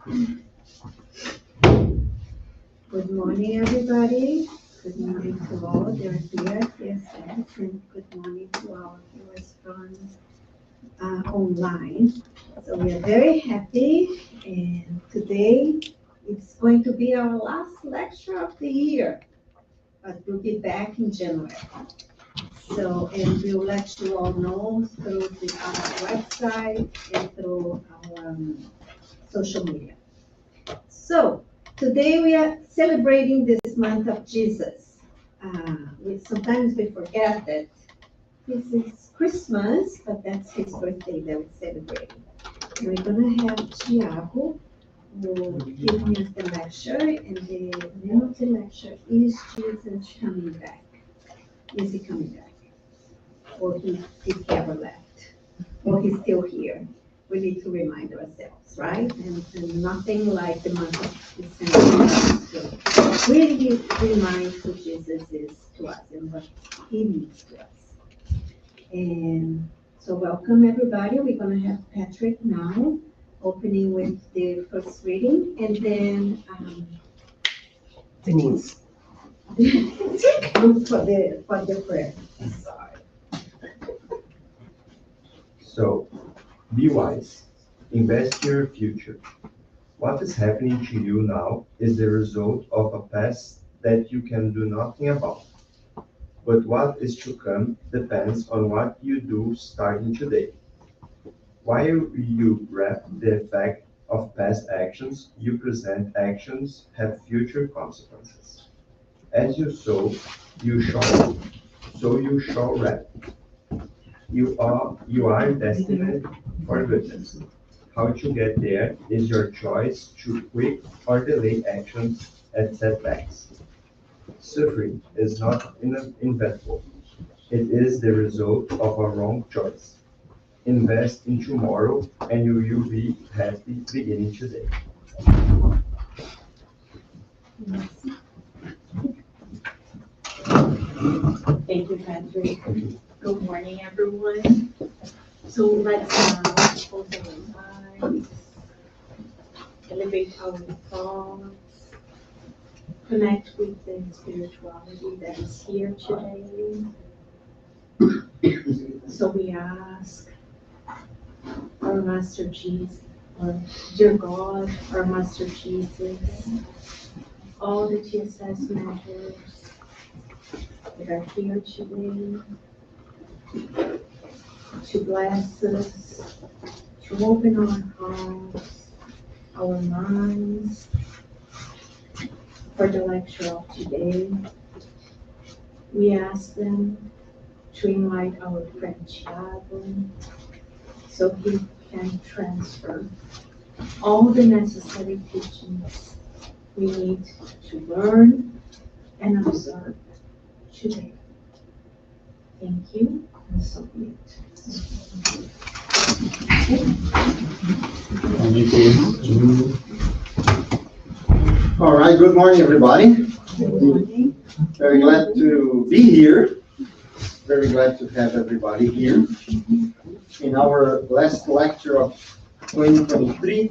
Good morning, everybody. Good morning to all. They're here, yes, and good morning to our viewers from online. So we are very happy, and today it's going to be our last lecture of the year, but we'll be back in January. So, and we'll let you all know through our website and through our social media. So, today we are celebrating this month of Jesus. Sometimes we forget that this is Christmas, but that's his birthday that we're celebrating. And we're going to have Tiago who will give us the lecture, and the name of the lecture is Jesus Coming Back. Is he coming back? Or he ever left? Or he's still here? We need to remind ourselves, right? And nothing like the month of December to really remind who Jesus is to us and what he means to us. And so welcome everybody. We're going to have Patrick now opening with the first reading, and then Denise. for the prayer. Sorry. So, be wise. Invest in your future. What is happening to you now is the result of a past that you can do nothing about. But what is to come depends on what you do starting today. While you rep the effect of past actions, you present actions have future consequences. As you sow, you shall reap. You are destined for goodness. How to get there is your choice to quick or delay actions at setbacks. Suffering is not inevitable. It is the result of a wrong choice. Invest in tomorrow and you will be happy beginning today. Thank you, Patrick. Good morning, everyone. So let's open our eyes, elevate our thoughts, connect with the spirituality that is here today. So we ask our Master Jesus, our dear God, our Master Jesus, all the TSS members that are here today, to bless us, to open our hearts, our minds for the lecture of today. We ask them to invite our friend Tiago so he can transfer all the necessary teachings we need to learn and observe today. Thank you, and so be it. All right, good morning, everybody. Good morning. Very glad to be here. Very glad to have everybody here in our last lecture of 2023.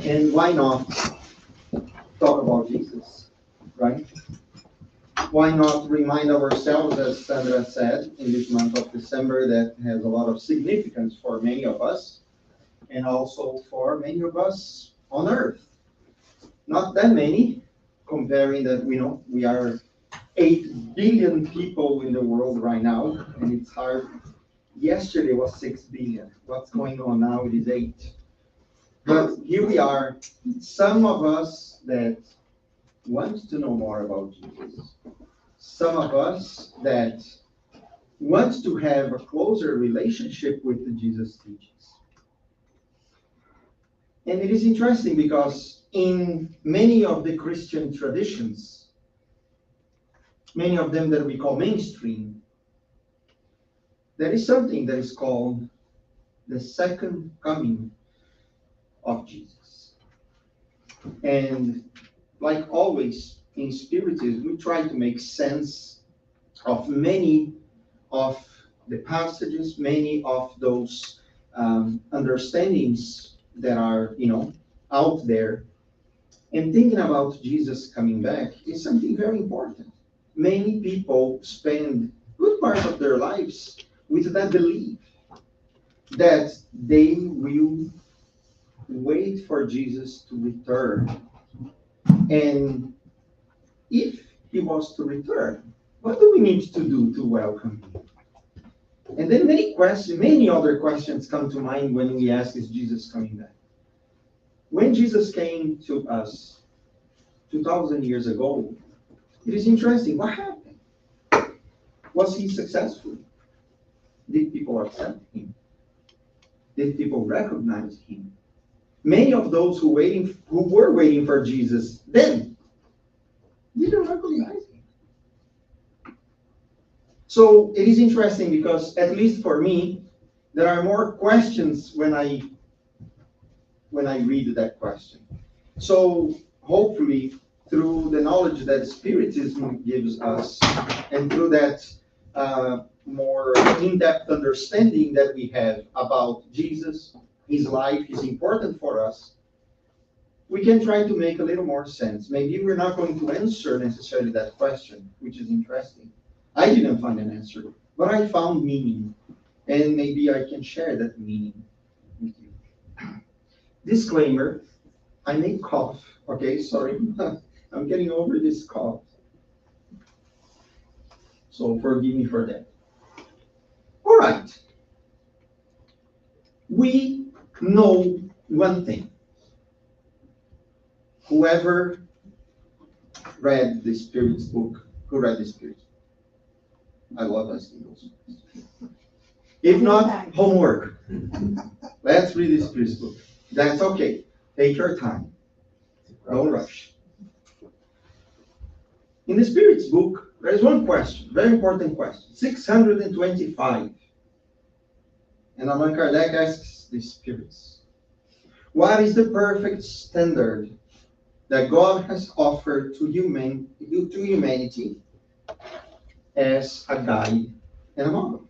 And why not talk about Jesus, right? Why not remind ourselves, as Sandra said, in this month of December that has a lot of significance for many of us, and also for many of us on Earth. Not that many, comparing that we are 8 billion people in the world right now, and it's hard. Yesterday was 6 billion. What's going on now? It is 8. But here we are, some of us that want to know more about Jesus. Some of us that want to have a closer relationship with the Jesus teachings. And it is interesting because in many of the Christian traditions, many of them that we call mainstream, there is something that is called the second coming of Jesus. And like always in Spiritism, we try to make sense of many of the passages, many of those understandings that are, out there and thinking about Jesus coming back is something very important. Many people spend good part of their lives with that belief that they will wait for Jesus to return. And if he was to return, what do we need to do to welcome him? And then many other questions come to mind when we ask, is Jesus coming back? When Jesus came to us 2,000 years ago, it is interesting. What happened? Was he successful? Did people accept him? Did people recognize him? Many of those who were waiting for Jesus then didn't recognize him. So it is interesting because, at least for me, there are more questions when I read that question. So hopefully, through the knowledge that Spiritism gives us, and through that more in-depth understanding that we have about Jesus, his life is important for us, we can try to make a little more sense. Maybe we're not going to answer necessarily that question, which is interesting. I didn't find an answer, but I found meaning, and maybe I can share that meaning with you. Disclaimer, I may cough, okay, sorry. I'm getting over this cough. So forgive me for that. All right. We know one thing. Whoever read the Spirit's book, who read the Spirit's book? I love asking those questions. If not, homework. Let's read the Spirit's book. That's okay. Take your time. Don't rush. In the Spirit's book, there is one question, very important question, 625. And Allan Kardec asks the spirits, what is the perfect standard that God has offered to humanity as a guide and a model?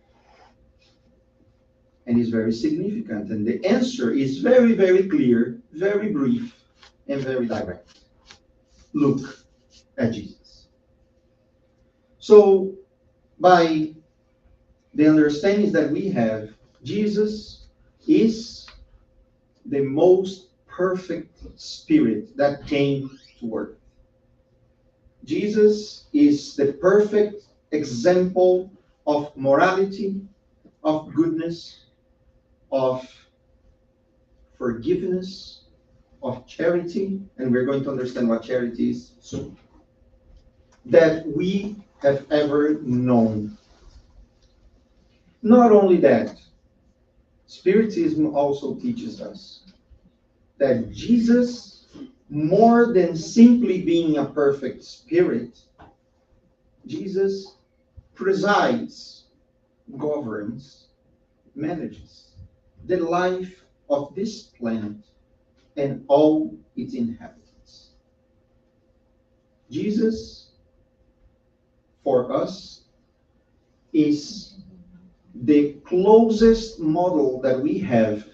And it's very significant. And the answer is very, very clear, very brief, and very direct. Look at Jesus. So, by the understandings that we have, Jesus is the most perfect spirit that came to earth. Jesus is the perfect example of morality, of goodness, of forgiveness, of charity, and we're going to understand what charity is soon, that we have ever known. Not only that, Spiritism also teaches us that Jesus, more than simply being a perfect spirit, Jesus presides, governs, manages the life of this planet and all its inhabitants. Jesus, for us, is the closest model that we have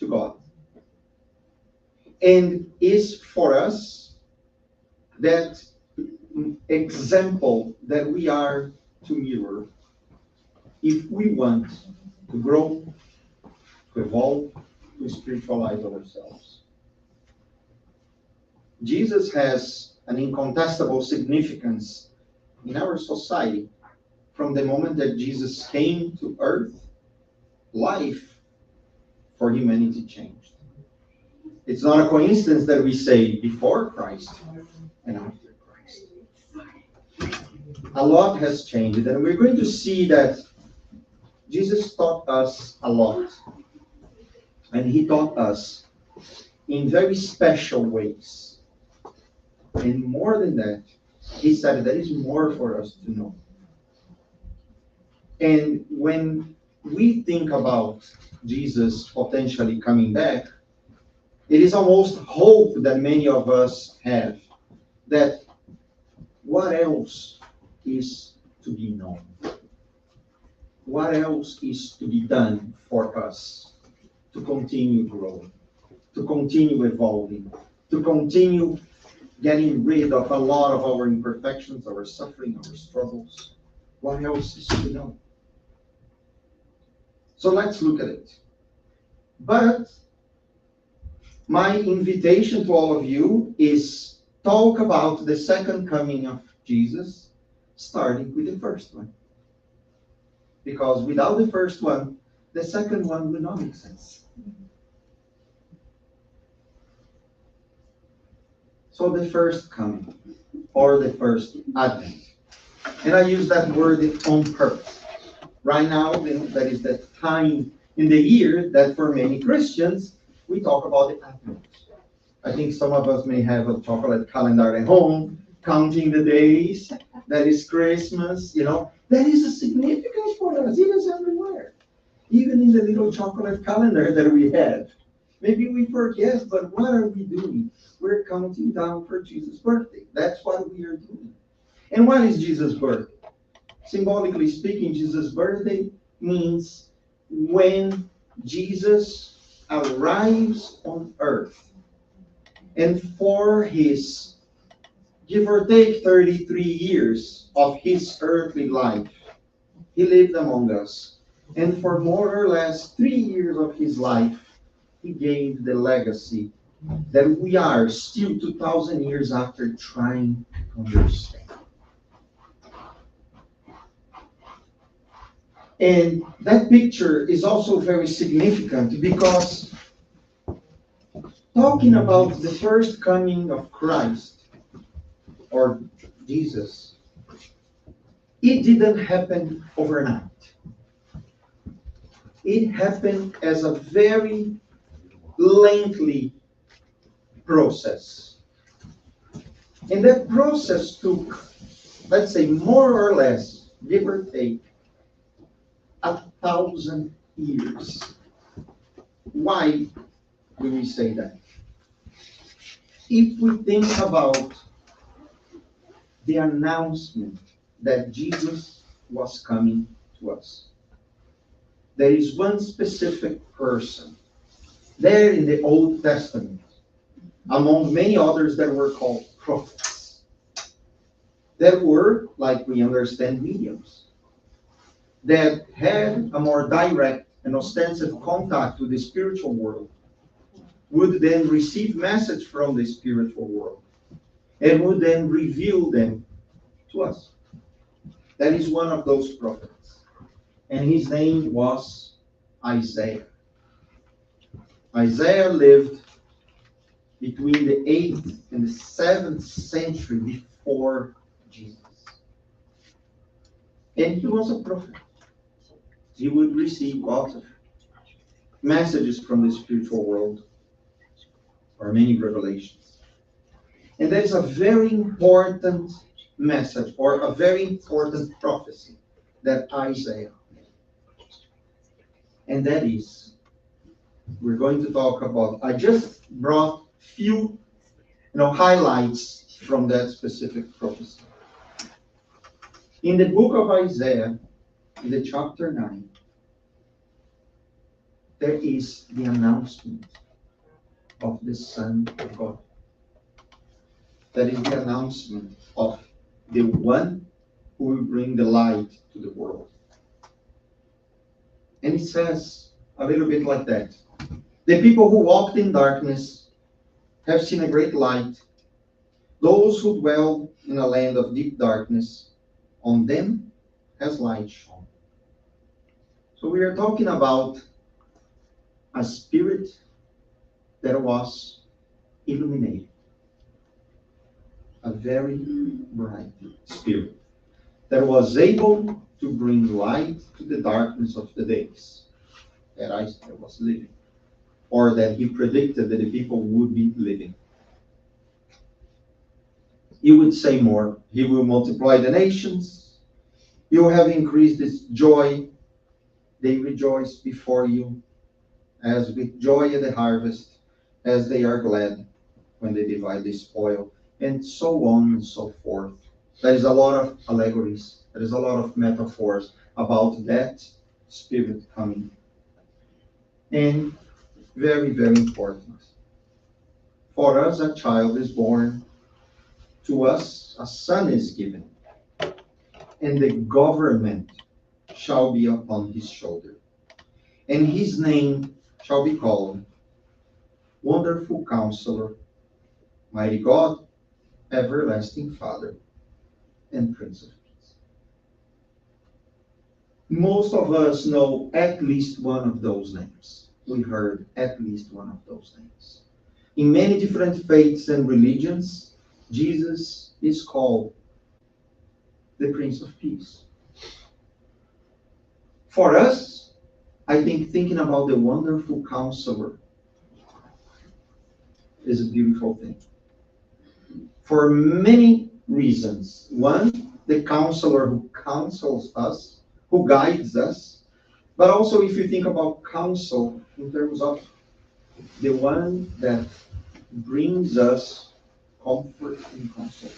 to God, and is for us that example that we are to mirror if we want to grow, to evolve, to spiritualize ourselves. Jesus has an incontestable significance in our society. From the moment that Jesus came to earth, life for humanity changed. It's not a coincidence that we say before Christ and after Christ. A lot has changed, and we're going to see that Jesus taught us a lot. And he taught us in very special ways. And more than that, he said there is more for us to know. And when we think about Jesus potentially coming back, it is almost hope that many of us have that what else is to be known? What else is to be done for us to continue growing? to continue evolving, to continue getting rid of a lot of our imperfections, our suffering, our struggles. What else is to know? So let's look at it. But my invitation to all of you is talk about the second coming of Jesus, starting with the first one. Because without the first one, the second one will not make sense. So the first coming, or the first advent. And I use that word on purpose. Right now, that is the time in the year that for many Christians, we talk about the advent. I think some of us may have a chocolate calendar at home, counting the days. That is Christmas, That is a significance for us. It is everywhere. Even in the little chocolate calendar that we have. Maybe we forget, but what are we doing? We're counting down for Jesus' birthday. That's what we are doing. And what is Jesus' birthday? Symbolically speaking, Jesus' birthday means when Jesus arrives on earth. And for his, give or take 33 years of his earthly life, he lived among us. And for more or less 3 years of his life, he gave the legacy that we are still 2,000 years after trying to understand. And that picture is also very significant because talking about the first coming of Christ, or Jesus, it didn't happen overnight. It happened as a very lengthy process. And that process took, let's say, more or less, give or take, 1,000 years. Why do we say that? If we think about the announcement that Jesus was coming to us, there is one specific person there in the Old Testament, among many others that were called prophets, that were, like we understand, mediums, that had a more direct and ostensive contact with the spiritual world, would then receive message from the spiritual world, and would then reveal them to us. That is one of those prophets. And his name was Isaiah. Isaiah lived between the 8th and the 7th century before Jesus. And he was a prophet. He would receive lots of messages from the spiritual world, or many revelations. And there is a very important message, or a very important prophecy that Isaiah made. And that is, we're going to talk about, I just brought few highlights from that specific prophecy. In the book of Isaiah, in the chapter 9, there is the announcement of the Son of God. That is the announcement of the one who will bring the light to the world. And it says a little bit like that. The people who walked in darkness have seen a great light. Those who dwell in a land of deep darkness, on them has light shone. So we are talking about a spirit that was illuminated. A very bright spirit that was able to bring light to the darkness of the days that Isaiah was living, or that he predicted that the people would be living. He would say more. He will multiply the nations. You have increased its joy. They rejoice before you, as with joy at the harvest, as they are glad when they divide the spoil, and so on and so forth. There is a lot of allegories. There is a lot of metaphors about that spirit coming. And very, very important. For us a child is born, to us a son is given, and the government shall be upon his shoulder. And his name shall be called Wonderful Counselor, Mighty God, Everlasting Father, and Prince of Peace. Most of us know at least one of those names. We heard at least one of those names. In many different faiths and religions, Jesus is called the Prince of Peace. For us, I think thinking about the Wonderful Counselor is a beautiful thing. For many reasons. One, the counselor who counsels us, who guides us. But also if you think about counsel in terms of the one that brings us comfort and console.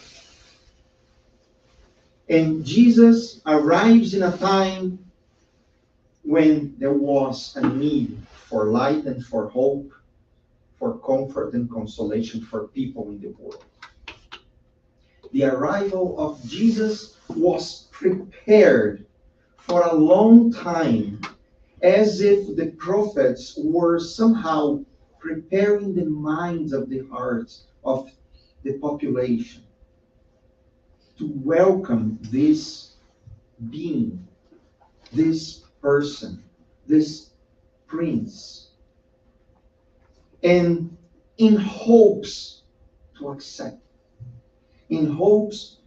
And Jesus arrives in a time when there was a need for light and for hope, for comfort and consolation for people in the world. The arrival of Jesus was prepared for a long time, as if the prophets were somehow preparing the minds of the hearts of the population to welcome this being, this person, this prince, and in hopes to accept, in hopes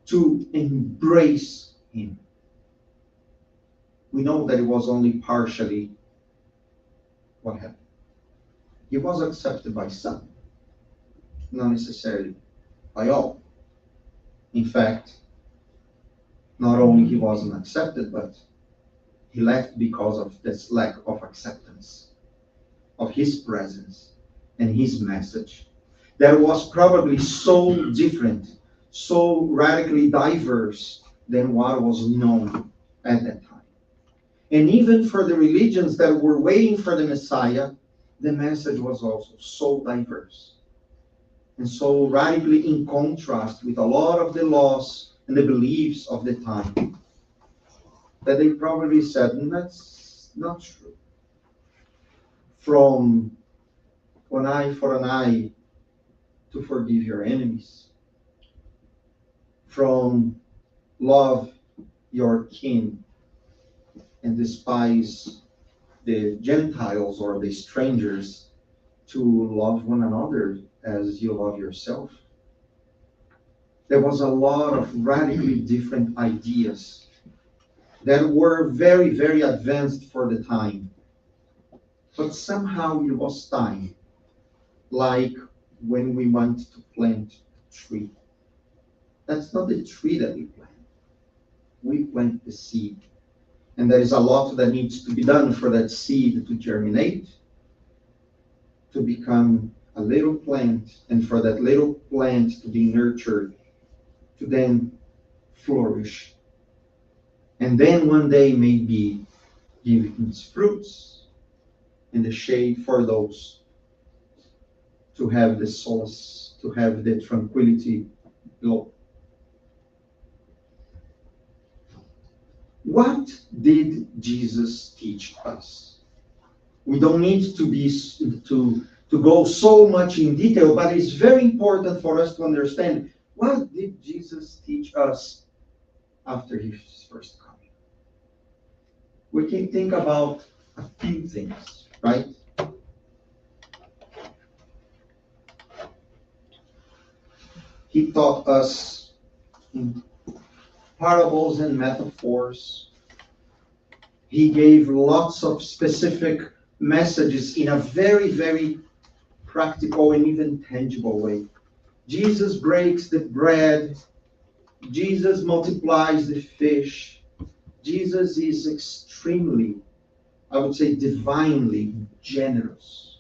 to embrace him. We know that it was only partially what happened. He was accepted by some, not necessarily by all. In fact, not only he wasn't accepted, but he left because of this lack of acceptance of his presence and his message that was probably so different, so radically diverse than what was known at that time. And even for the religions that were waiting for the Messiah, the message was also so diverse and so radically in contrast with a lot of the laws and the beliefs of the time that they probably said, that's not true. From an eye for an eye to forgive your enemies, from love your kin and despise the Gentiles or the strangers, to love one another as you love yourself. There was a lot of radically different ideas that were very, very advanced for the time. But somehow it was time, like when we want to plant a tree. That's not the tree that we plant. We plant the seed. And there is a lot that needs to be done for that seed to germinate, to become a little plant, and for that little plant to be nurtured, to then flourish. And then one day maybe give its fruits and the shade for those to have the solace, to have the tranquility below. What did Jesus teach us? We don't need to go so much in detail, but it's very important for us to understand what did Jesus teach us after his first coming. We can think about a few things, right? He taught us in parables and metaphors. He gave lots of specific messages in a very, very practical and even tangible way. Jesus breaks the bread. Jesus multiplies the fish. Jesus is extremely, I would say, divinely generous.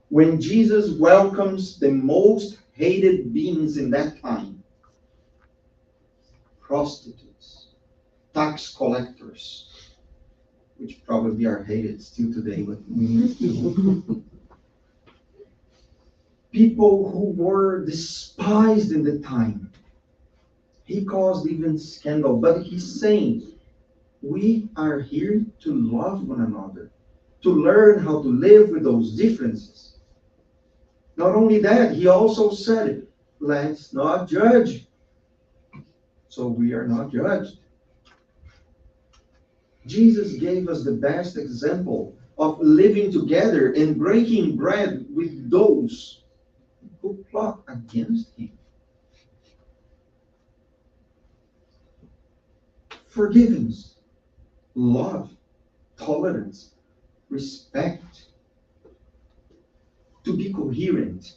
When Jesus welcomes the most hated beings in that time, prostitutes, tax collectors, which probably are hated still today, but we need to. people who were despised in the time. He caused even scandal, but he's saying, we are here to love one another, to learn how to live with those differences. Not only that, he also said, let's not judge. So we are not judged. Jesus gave us the best example of living together and breaking bread with those who plot against him. Forgiveness, love, tolerance, respect, to be coherent.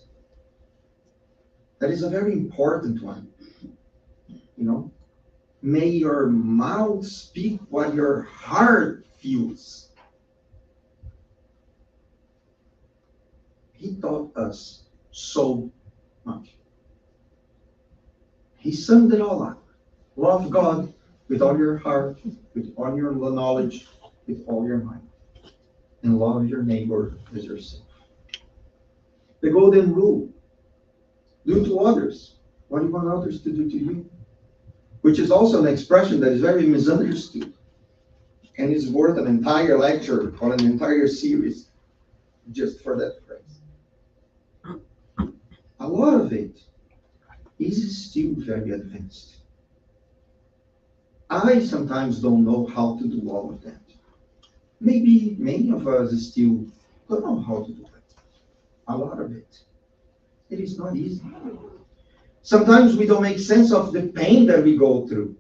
That is a very important one. You know, may your mouth speak what your heart feels. He taught us so much. He summed it all up. Love God with all your heart, with all your knowledge, with all your mind. And love your neighbor as yourself. The golden rule. Do to others what you want others to do to you. Which is also an expression that is very misunderstood. And is worth an entire lecture or an entire series just for that phrase. A lot of it is still very advanced. I sometimes don't know how to do all of that. Maybe many of us still don't know how to do that. A lot of it. It is not easy. Sometimes we don't make sense of the pain that we go through.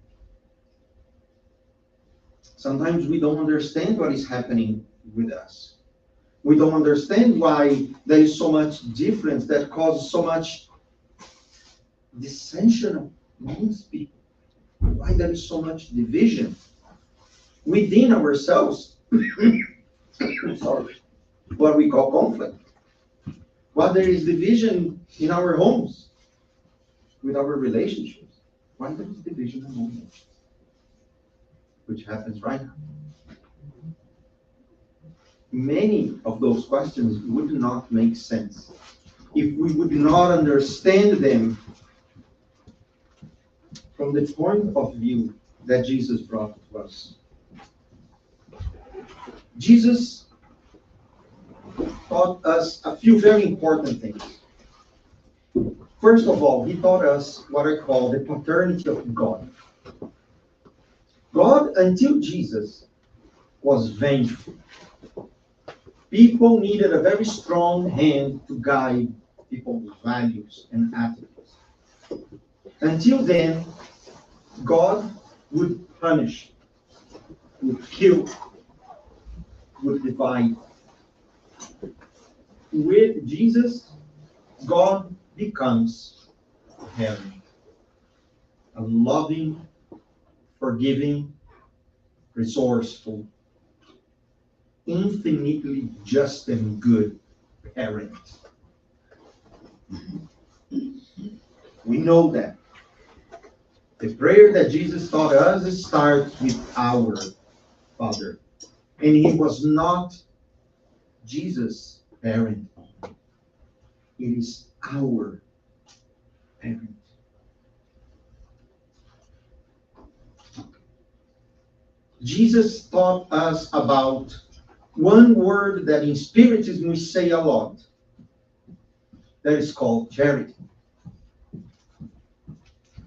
Sometimes we don't understand what is happening with us. We don't understand why there is so much difference that causes so much dissension amongst people. Why there is so much division within ourselves. Sorry. What we call conflict. Why there is division in our homes, with our relationships. Why there is division among them? Which happens right now. Many of those questions would not make sense if we would not understand them from the point of view that Jesus brought to us. Jesus taught us a few very important things. First of all, he taught us what I call the paternity of God. God, until Jesus, was vengeful. People needed a very strong hand to guide people's values and attitudes. Until then, God would punish, would kill, would divide. With Jesus, God becomes caring, a loving, forgiving, resourceful, infinitely just and good parent. We know that. The prayer that Jesus taught us starts with our Father. And he was not Jesus' parent. It is our parent. Jesus taught us about one word that in Spiritism we say a lot. That is called charity.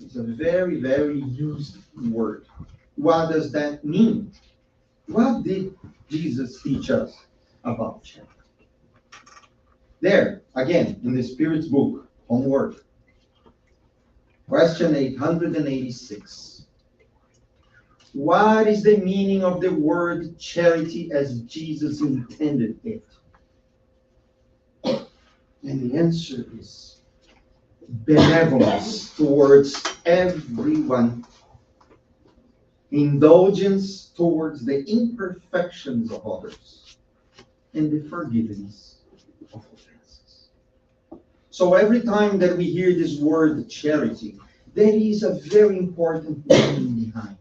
It's a very, very used word. What does that mean? What did Jesus teach us about charity? There, again, in the Spirit's book, homework. Question 886. What is the meaning of the word charity as Jesus intended it? And the answer is benevolence towards everyone, indulgence towards the imperfections of others, and the forgiveness of offenses. So every time that we hear this word charity, there is a very important meaning behind.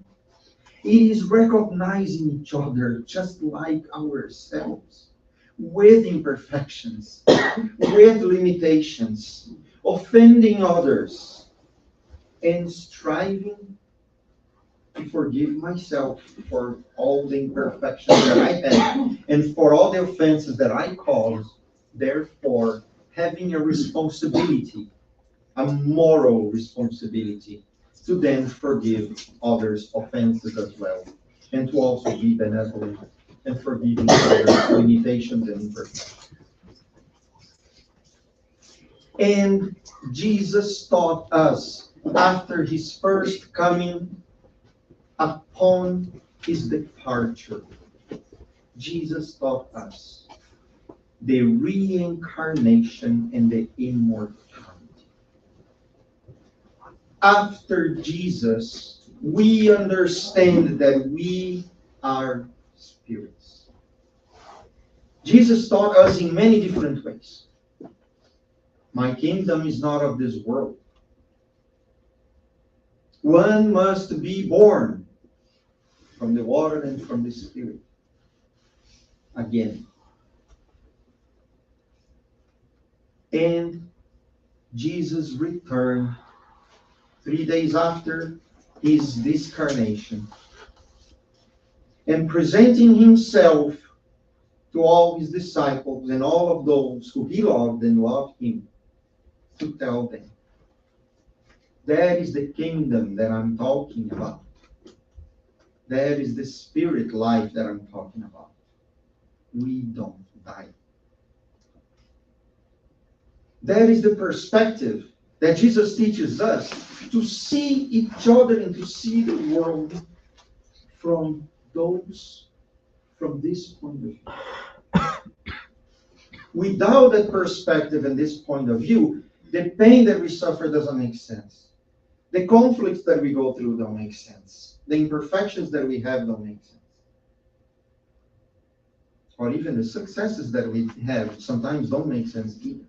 It is recognizing each other just like ourselves. with imperfections, with limitations, offending others, and striving to forgive myself for all the imperfections that I had and for all the offenses that I caused, therefore having a responsibility, a moral responsibility, to then forgive others' offenses as well, and to also be benevolent and forgiving others' limitations and imperfections. And Jesus taught us after his first coming, upon his departure, Jesus taught us the reincarnation and the immortality. After Jesus, we understand that we are spirits. Jesus taught us in many different ways. My kingdom is not of this world. One must be born from the water and from the Spirit again. And Jesus returned 3 days after his discarnation and presenting himself to all his disciples and all of those who he loved and loved him, to tell them, that is the kingdom that I'm talking about. That is the spirit life that I'm talking about. We don't die. That is the perspective that Jesus teaches us, to see each other and to see the world from this point of view. Without that perspective and this point of view, the pain that we suffer doesn't make sense. The conflicts that we go through don't make sense. The imperfections that we have don't make sense. Or even the successes that we have sometimes don't make sense either.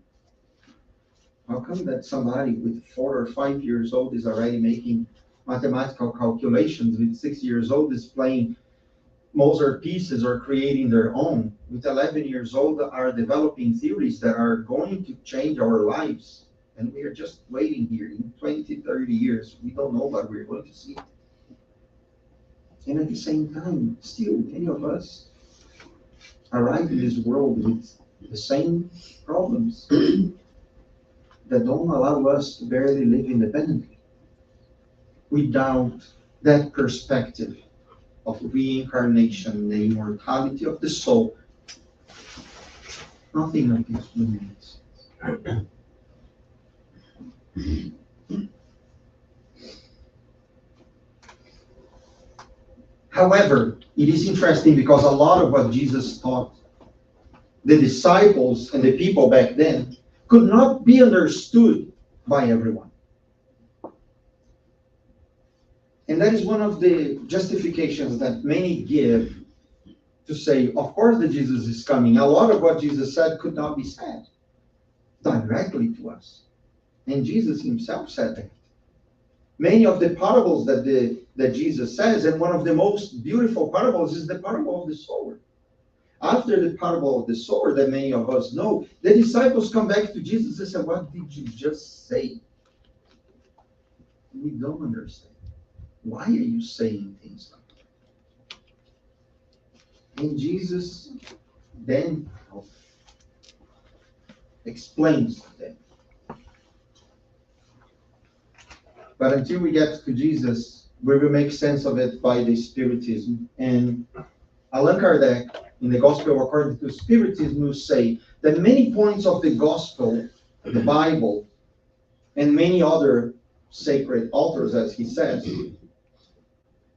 How come that somebody with 4 or 5 years old is already making mathematical calculations, with 6 years old is playing Mozart pieces or creating their own, with 11 years old are developing theories that are going to change our lives, and we are just waiting here in 20, 30 years. We don't know what we're going to see. And at the same time, still, many of us arrive in this world with the same problems that don't allow us to barely live independently. Without that perspective of reincarnation, the immortality of the soul, nothing of this will make sense. However, it is interesting because a lot of what Jesus taught the disciples and the people back then could not be understood by everyone. And that is one of the justifications that many give to say, of course, that Jesus is coming. A lot of what Jesus said could not be said directly to us. And Jesus himself said that. Many of the parables that Jesus says, and one of the most beautiful parables is the parable of the sower. After the parable of the sower that many of us know, the disciples come back to Jesus and say, what did you just say? We don't understand. Why are you saying things like that? And Jesus then explains them. But until we get to Jesus, we will make sense of it by the Spiritism. And Allan Kardec, in the Gospel According to Spiritism, will say that many points of the Gospel, the Bible, and many other sacred authors, as he says,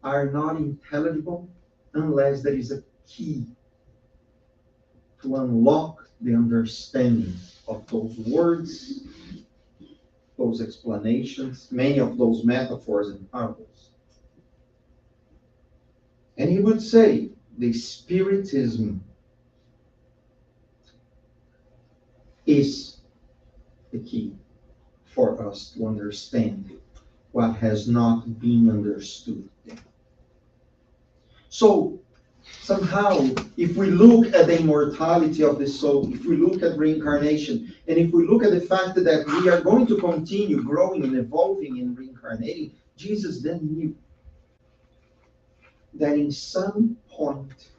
are not intelligible unless there is a key to unlock the understanding of those words, those explanations, many of those metaphors and parables. And he would say the Spiritism is the key for us to understand what has not been understood yet. So, Somehow, if we look at the immortality of the soul, if we look at reincarnation, and if we look at the fact that we are going to continue growing and evolving and reincarnating, Jesus then knew that in some point,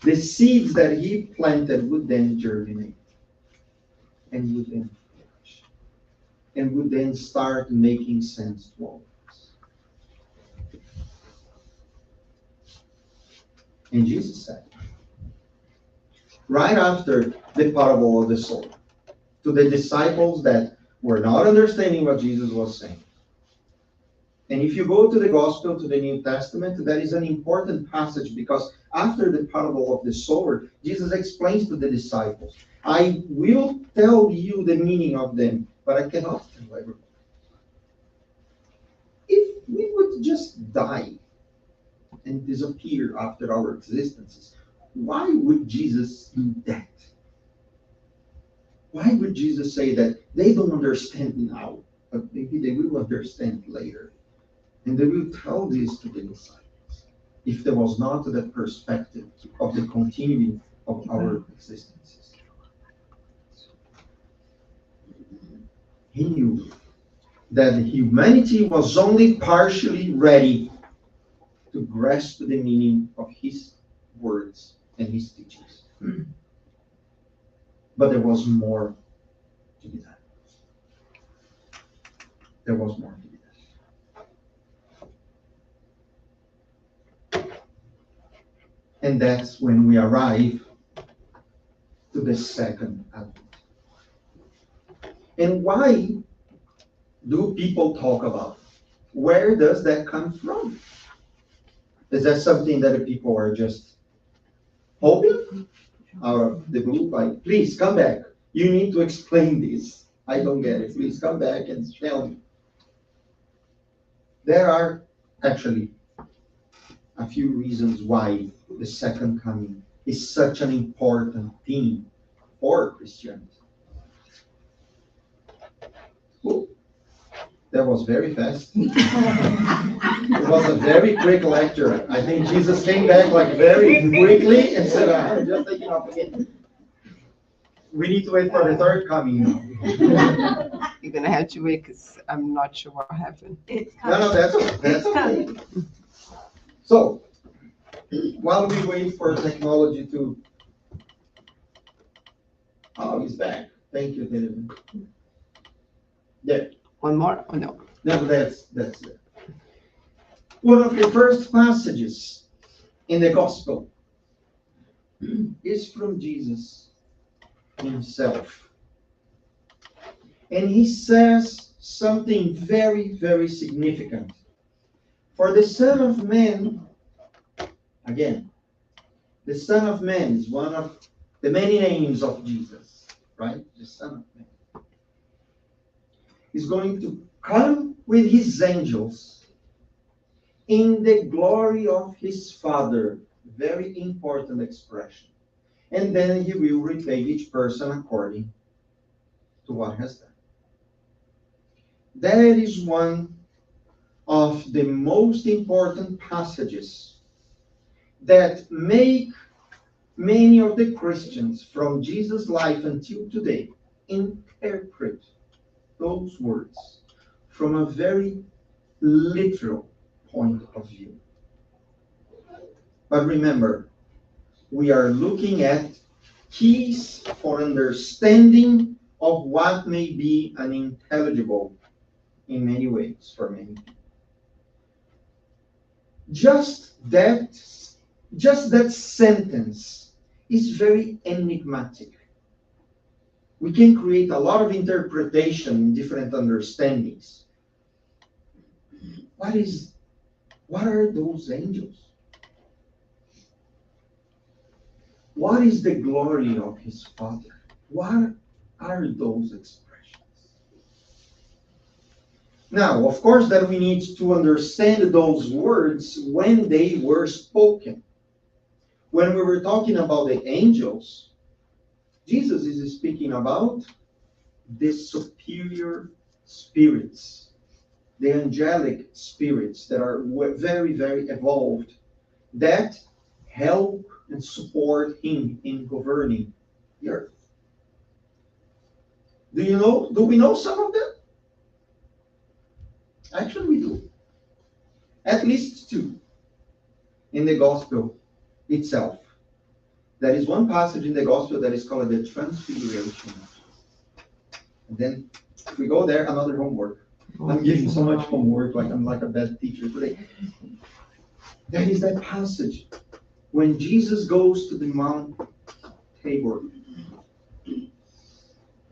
the seeds that he planted would then germinate and would then flourish and would then start making sense to all of us. And Jesus said, right after the parable of the sower, to the disciples that were not understanding what Jesus was saying. And if you go to the Gospel, to the New Testament, that is an important passage because after the parable of the sower, Jesus explains to the disciples, I will tell you the meaning of them, but I cannot tell everybody. If we would just die and disappear after our existences, why would Jesus do that? Why would Jesus say that they don't understand now, but maybe they will understand later? And they will tell this to the disciples if there was not that perspective of the continuing of our existences. He knew that humanity was only partially ready to grasp the meaning of his words and his teachings. But there was more to be done. There was more to be done. And that's when we arrive to the second advent. And why do people talk about? Where does that come from? Is that something that the people are just hoping out of the blue? Like, please come back. You need to explain this. I don't get it. Please come back and tell me. There are actually a few reasons why the second coming is such an important theme for Christianity. Ooh, that was very fast. It was a very quick lecture. I think Jesus came back like very quickly and said, I'm just taking off again. We need to wait for the third coming. You're gonna have to wait because I'm not sure what happened. It's No, that's okay. So, while we wait for technology to... Oh, he's back. Thank you, David. There. One more or no? No, that's it. One of the first passages in the gospel is from Jesus himself. And he says something very, very significant. For the Son of Man, again, the Son of Man is one of the many names of Jesus, right? The Son of Man. He's going to come with his angels in the glory of his Father. Very important expression. And then he will repay each person according to what has done. That is one of the most important passages that make many of the Christians from Jesus' life until today interpret those words from a very literal point of view. But remember, we are looking at keys for understanding of what may be unintelligible in many ways for many people. Just that sentence is very enigmatic. We can create a lot of interpretation, different understandings. What are those angels? What is the glory of his Father? What are those expressions? Now, of course, that we need to understand those words when they were spoken. When we were talking about the angels, Jesus is speaking about the superior spirits, the angelic spirits that are very, very evolved, that help and support him in governing the earth. Do we know some of them? Actually, we do. At least two in the gospel itself. There is one passage in the gospel that is called the Transfiguration. And then, if we go there, another homework. I'm giving so much homework, like I'm like a bad teacher today. That is that passage when Jesus goes to the Mount Tabor,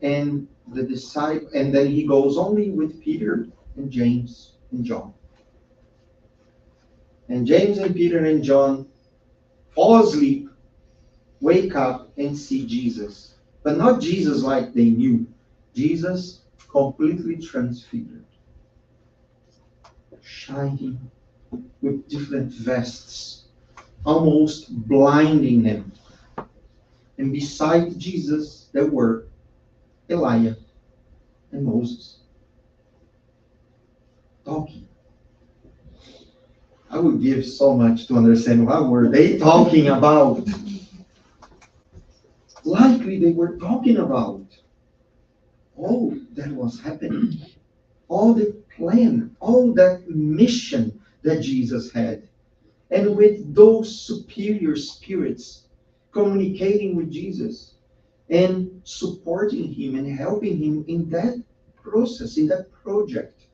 and and then he goes only with Peter and James and John. And James and Peter and John fall asleep, wake up, and see Jesus. But not Jesus like they knew. Jesus completely transfigured, shining with different vests, almost blinding them. And beside Jesus, there were Elijah and Moses talking. I would give so much to understand what were they talking about. Likely they were talking about all that was happening, all the plan, all that mission that Jesus had. And with those superior spirits communicating with Jesus and supporting him and helping him in that process, in that project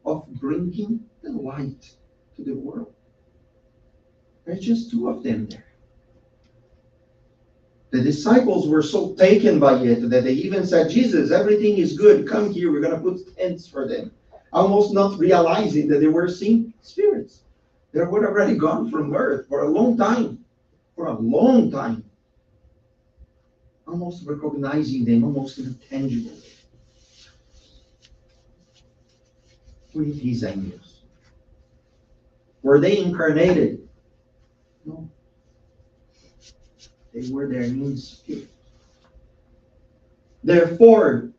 of bringing the light to the world. There's just two of them there. The disciples were so taken by it that they even said, Jesus, everything is good. Come here. We're going to put tents for them. Almost not realizing that they were seeing spirits. They were already gone from earth for a long time. For a long time. Almost recognizing them, almost in a tangible way. With his angels. Were they incarnated? No. They were there in spirit. Therefore,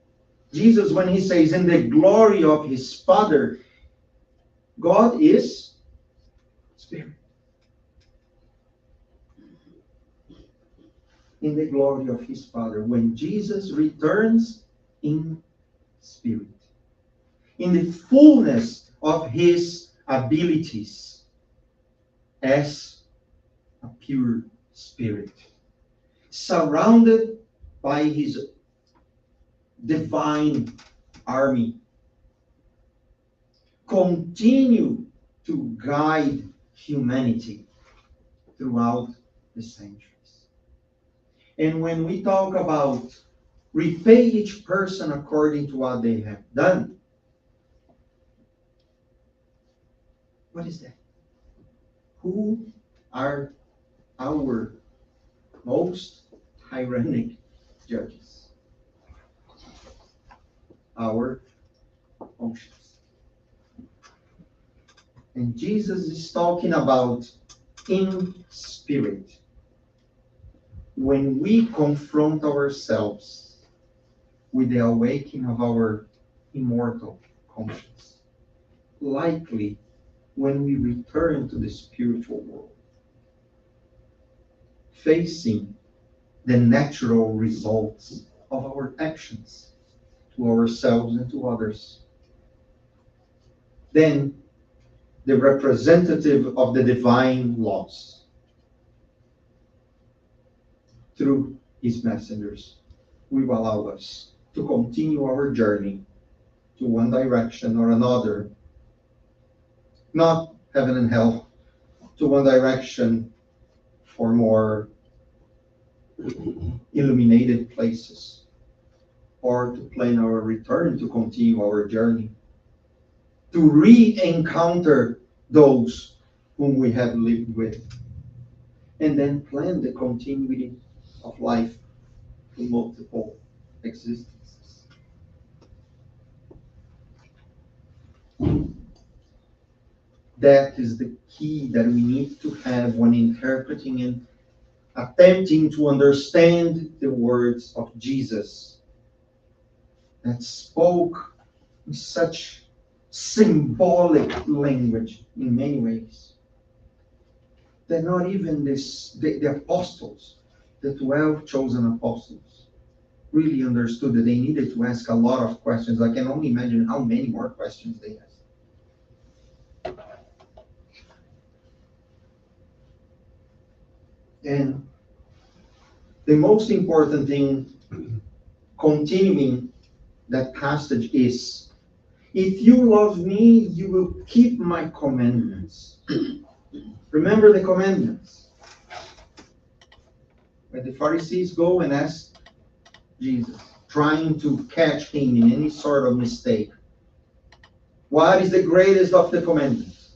Jesus, when he says, in the glory of his Father, God is spirit. In the glory of his Father, when Jesus returns in spirit, in the fullness of his abilities as a pure spirit, surrounded by his divine army, continue to guide humanity throughout the centuries. And when we talk about repay each person according to what they have done, what is that? Who are our most tyrannic judges? Our conscience. And Jesus is talking about in spirit. When we confront ourselves with the awakening of our immortal conscience, likely when we return to the spiritual world, facing the natural results of our actions to ourselves and to others, then the representative of the divine laws through his messengers will allow us to continue our journey to one direction or another, not heaven and hell, to one direction for more illuminated places, or to plan our return to continue our journey, to re-encounter those whom we have lived with, and then plan the continuity of life in multiple existences. That is the key that we need to have when interpreting and attempting to understand the words of Jesus that spoke in such symbolic language in many ways. that not even the apostles, the 12 chosen apostles, really understood that they needed to ask a lot of questions. I can only imagine how many more questions they asked. And the most important thing continuing that passage is, if you love me, you will keep my commandments. Remember the commandments. When the Pharisees go and ask Jesus, trying to catch him in any sort of mistake, what is the greatest of the commandments?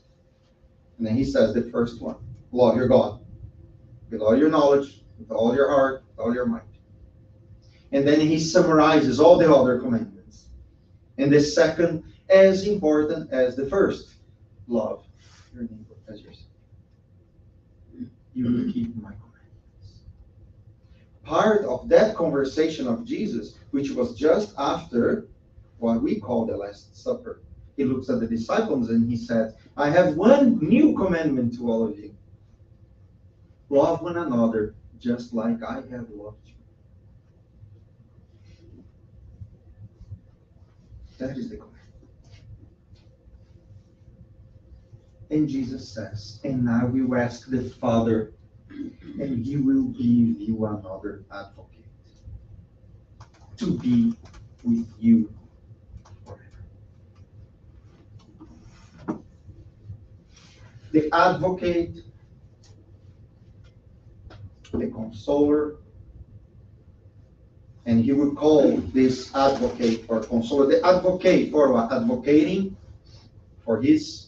And then he says the first one, love your God with all your knowledge, with all your heart, with all your mind. And then he summarizes all the other commandments. And the second, as important as the first, love your neighbor as yourself. You will keep my commandments. Part of that conversation of Jesus, which was just after what we call the Last Supper, he looks at the disciples and he said, I have one new commandment to all of you. Love one another just like I have loved you. That is the commandment. And Jesus says, and I will ask the Father, and he will give you another advocate to be with you forever. The advocate, the consoler, and he would call this advocate or consoler, the advocate for what? Advocating for his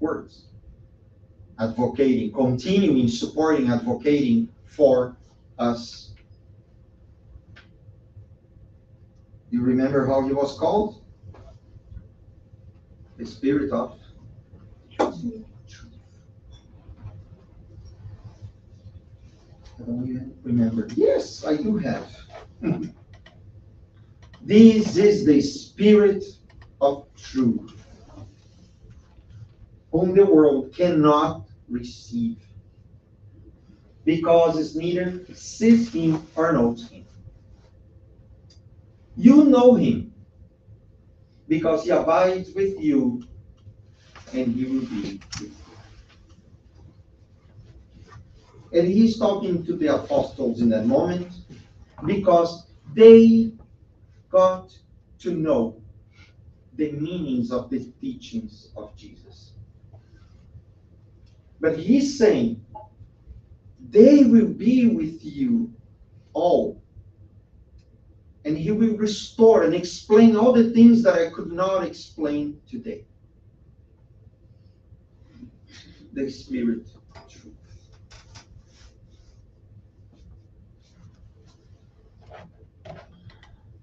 words. Advocating, continuing, supporting, advocating for us. You remember how he was called? The Spirit of Truth. I don't even remember. Yes, I do have. This is the Spirit of truth, whom the world cannot receive, because it neither sees him or knows him. You know him, because he abides with you, and he will be with you. And he's talking to the apostles in that moment, because they got to know the meanings of the teachings of Jesus. But he's saying, they will be with you all. And he will restore and explain all the things that I could not explain today. The Spirit of truth.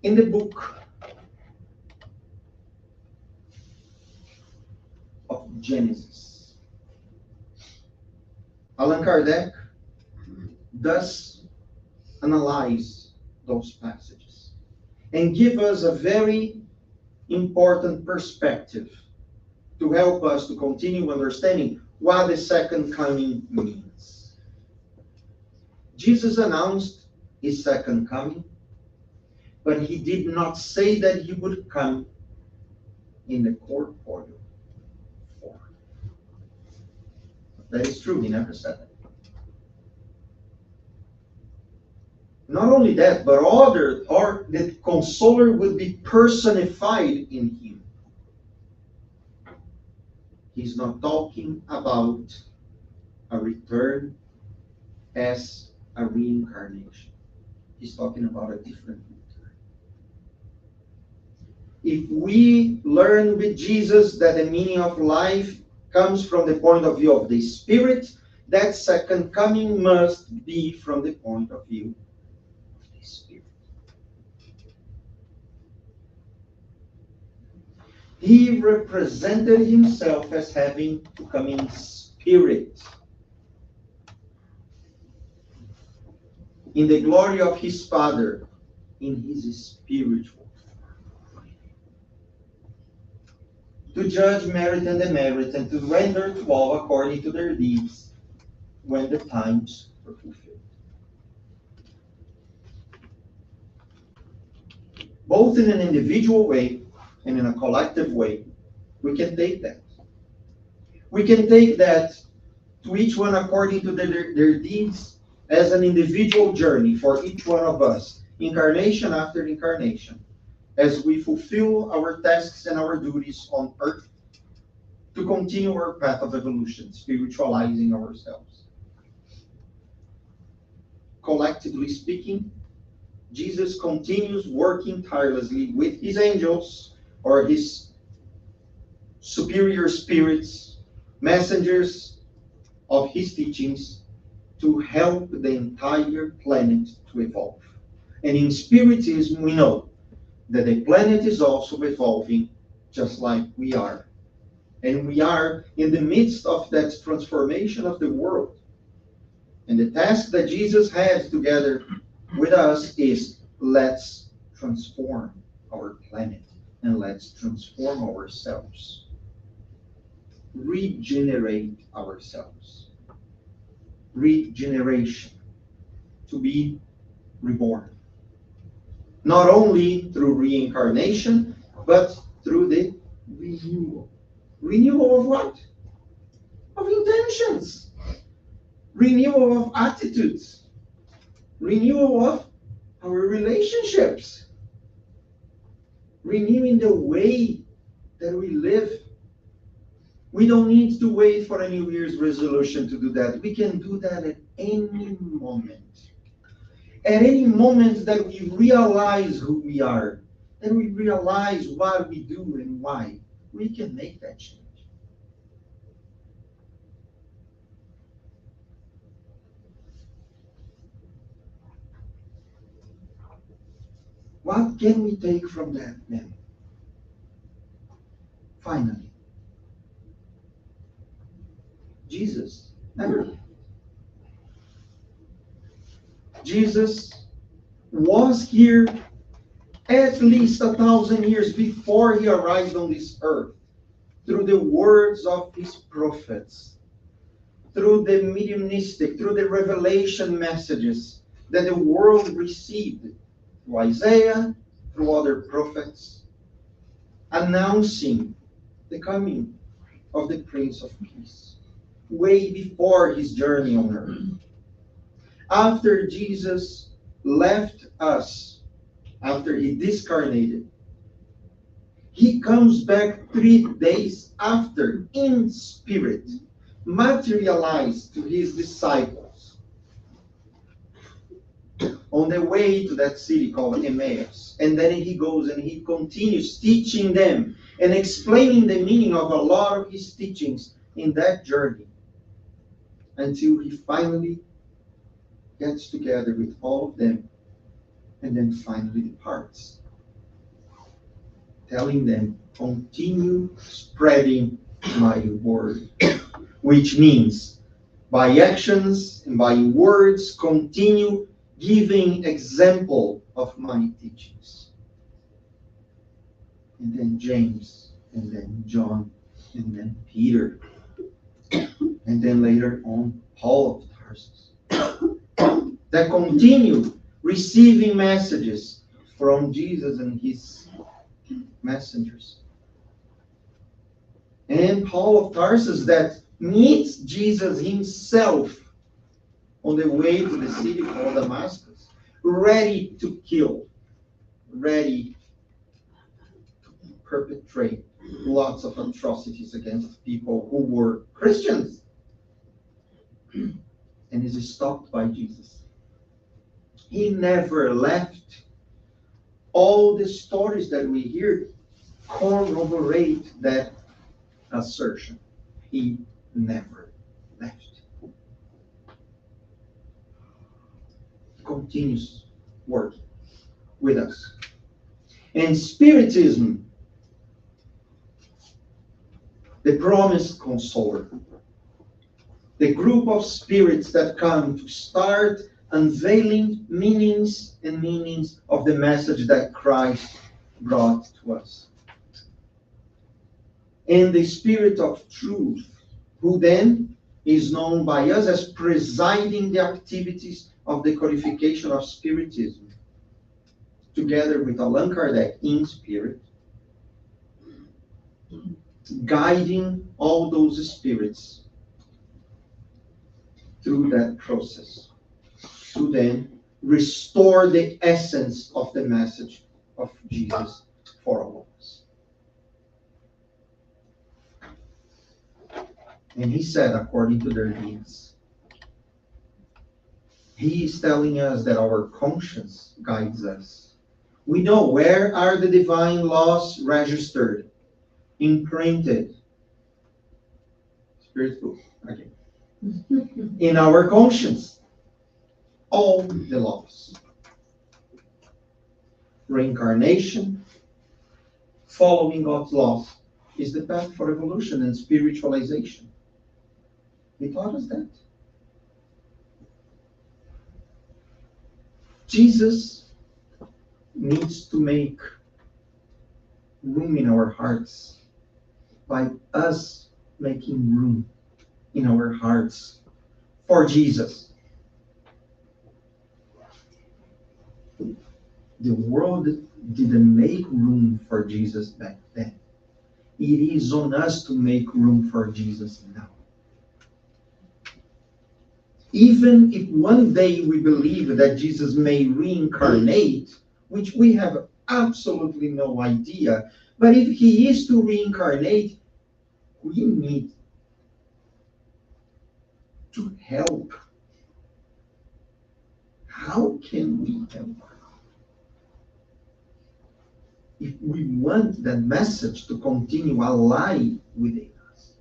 In the book of Genesis, Allan Kardec does analyze those passages and give us a very important perspective to help us to continue understanding what the second coming means. Jesus announced his second coming, but he did not say that he would come in the corporeal form. That is true, he never said that. Not only that, but the consoler would be personified in him. He's not talking about a return as a reincarnation. He's talking about a different return. If we learn with Jesus that the meaning of life comes from the point of view of the Spirit, that second coming must be from the point of view of the Spirit. He represented himself as having to come in spirit, in the glory of his Father, in his spiritual form, to judge merit and demerit, and to render to all according to their deeds, when the times are fulfilled. Both in an individual way and in a collective way, we can take that. We can take that to each one according to their deeds as an individual journey for each one of us, incarnation after incarnation, as we fulfill our tasks and our duties on earth to continue our path of evolution, spiritualizing ourselves. Collectively speaking, Jesus continues working tirelessly with his angels or his superior spirits, messengers of his teachings, to help the entire planet to evolve. And in Spiritism, we know that the planet is also evolving just like we are. And we are in the midst of that transformation of the world. And the task that Jesus had together with us is, let's transform our planet and let's transform ourselves. Regenerate ourselves. Regeneration. To be reborn. Not only through reincarnation, but through the renewal. Renewal of what? Of intentions. Renewal of attitudes. Renewal of our relationships. Renewing the way that we live. We don't need to wait for a New Year's resolution to do that. We can do that at any moment. At any moment that we realize who we are, and we realize what we do and why, we can make that change. What can we take from that then? Finally, Jesus. Jesus was here at least 1,000 years before he arrived on this earth, through the words of his prophets, through the mediumistic, through the revelation messages that the world received through Isaiah, through other prophets, announcing the coming of the Prince of Peace, way before his journey on earth. After Jesus left us, after he discarnated, he comes back 3 days after in spirit, materialized to his disciples on the way to that city called Emmaus. And then he goes and he continues teaching them and explaining the meaning of a lot of his teachings in that journey until he finally gets together with all of them and then finally departs, telling them, continue spreading my word, which means by actions and by words, continue giving example of my teachings. And then James, and then John, and then Peter, and then later on Paul of Tarsus, that continue receiving messages from Jesus and his messengers. And Paul of Tarsus that meets Jesus himself on the way to the city called Damascus, ready to kill, ready to perpetrate lots of atrocities against people who were Christians, and is stopped by Jesus. He never left. All the stories that we hear corroborate that assertion. He never left. He continues working with us. And Spiritism, the promised consoler, the group of spirits that come to start unveiling meanings of the message that Christ brought to us. And the Spirit of truth, who then is known by us as presiding the activities of the codification of Spiritism, together with Allan Kardec in spirit, guiding all those spirits through that process to then restore the essence of the message of Jesus for all of us. And he said, according to their deeds, he is telling us that our conscience guides us. We know where are the divine laws registered, imprinted, spirit book, again, in our conscience. All the laws. Reincarnation, following God's laws, is the path for evolution and spiritualization. He taught us that. Jesus needs to make room in our hearts by us making room in our hearts for Jesus. The world didn't make room for Jesus back then. It is on us to make room for Jesus now. Even if one day we believe that Jesus may reincarnate, which we have absolutely no idea, but if he is to reincarnate, we need to help. How can we help? If we want that message to continue alive within us.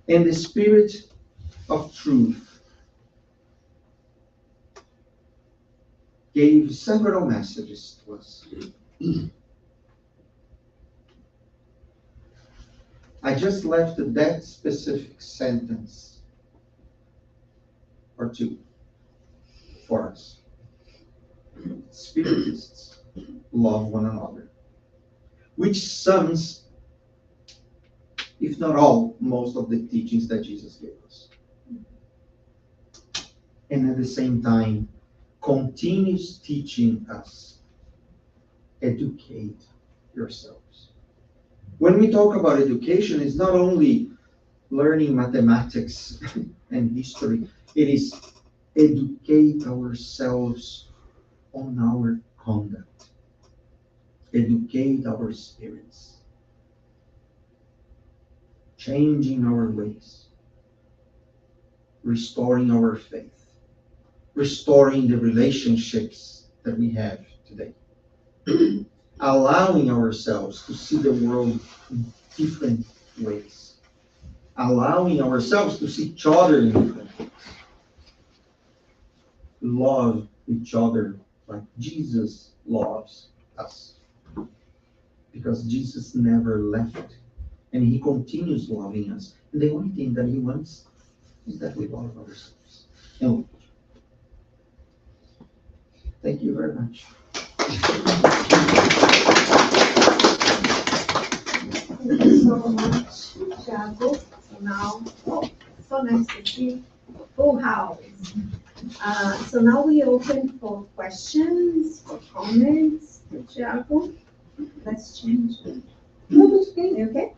And the Spirit of truth gave several messages to us. I just left that specific sentence or two for us. Spiritists love one another, which sums, if not all, most of the teachings that Jesus gave us. And at the same time, continues teaching us, educate yourselves. When we talk about education, it's not only learning mathematics and history, it is educate ourselves on our conduct, educate our spirits, changing our ways, restoring our faith, restoring the relationships that we have today. Allowing ourselves to see the world in different ways. Allowing ourselves to see each other in different ways. Love each other like Jesus loves us. Because Jesus never left. And he continues loving us. And the only thing that he wants is that we love ourselves. And thank you very much. Thank you so much, Thiago. So now, so nice to see full house. So now we open for questions, for comments to Thiago. Let's change it. Okay?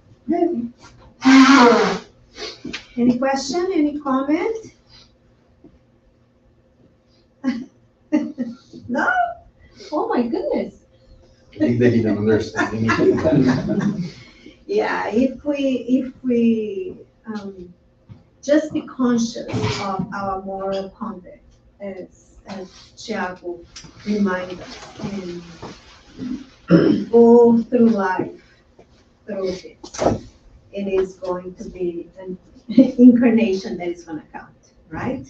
Any question, any comment? No? Oh my goodness. I think they didn't understand anything. Yeah, if we just be conscious of our moral conduct, as Thiago reminded us, and go through life through this, it is going to be an incarnation that is going to count, right?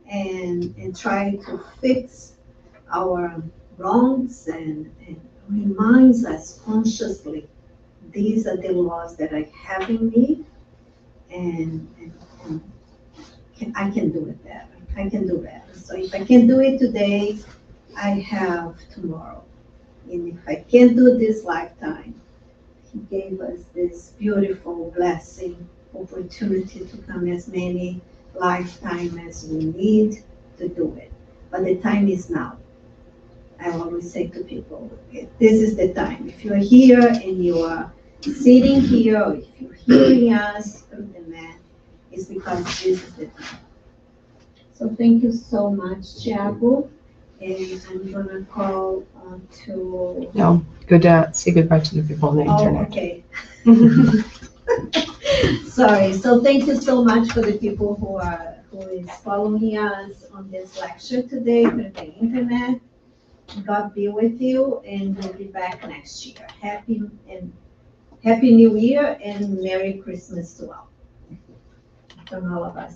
And try to fix our wrongs and reminds us consciously, these are the laws that I have in me, and I can do it better. I can do better. So if I can do it today, I have tomorrow. And if I can't do this lifetime, He gave us this beautiful blessing, opportunity to come as many lifetime as we need to do it. But the time is now. I always say to people, this is the time. If you're here and you are sitting here, or if you're hearing us through the mat, it's because this is the time. So thank you so much, Thiago. And I'm gonna call on to, No, say goodbye to the people on the oh, internet. okay. Sorry, so thank you so much for the people who is following us on this lecture today through the internet. God be with you, and we'll be back next year. Happy New Year and Merry Christmas to all. From all of us.